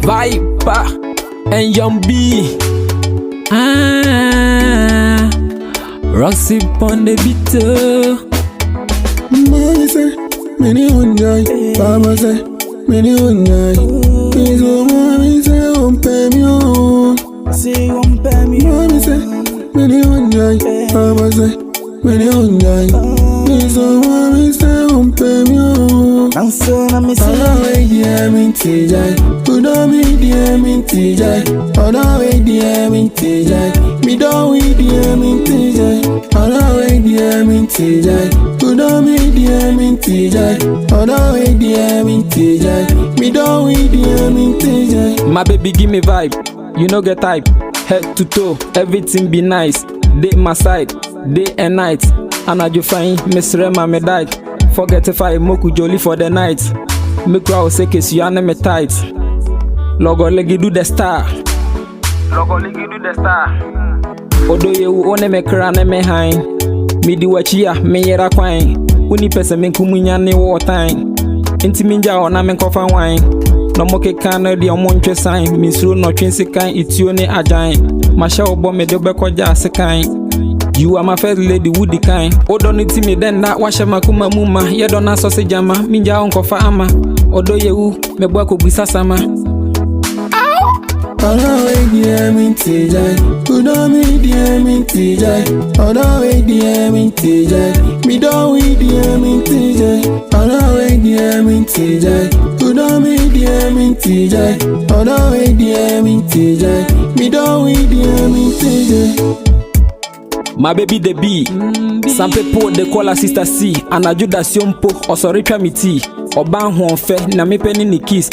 Viper and Young B. Roxy on the beat. Mommy say, many unjai. Papa say, many unjai. Please, oh, mommy say, pay me on. Say, pay me. Mommy say, many unjai. Papa say, many unjai. Please, oh, mommy say, pay me on. Answer na me say, Oda we dear me tijai. Oda me dear me tijai. Oda we dear me tijai. Me do we dear me tijai. Oda we dear me tijai. Oda me dear me tijai. Oda we dear me tijai. Me do we dear me tijai. My baby give me vibe, you know get type. Head to toe, everything be nice. Day my side, day and night. And I do fine, Miss Rema me die. Forget if I moku jolly for the night. Me crowd say case you me tight. Logo legi do the star. Logo legi do the star. Odo ye u one me kra ne me high. Me di wachia me yera kwan. Uni pese me kumunya ne war time. Inti minja ona me kofa wine. No moke kana di omontwe sign. Me suru no twen sekan itio ne ajan. Masha obo me de bekoja sekan. You are my first lady woody kind. Odo ni ti me den na washe makuma muma. Ye do na sausage jama. Minja onko fa ama. Odo ye u me bwa ko bisa sama. Oda we dear me tijai. Oda me dear me tijai. Oda we dear me tijai. Me do we dear me tijai. Oda we dear me tijai. Oda me dear me tijai. Oda we dear me tijai. Me do we dear me tijai. My baby the B. Some people they call her sister C. And I do that simple. Or sorry try me tea. Or ban home fair. Na me penny ni kiss.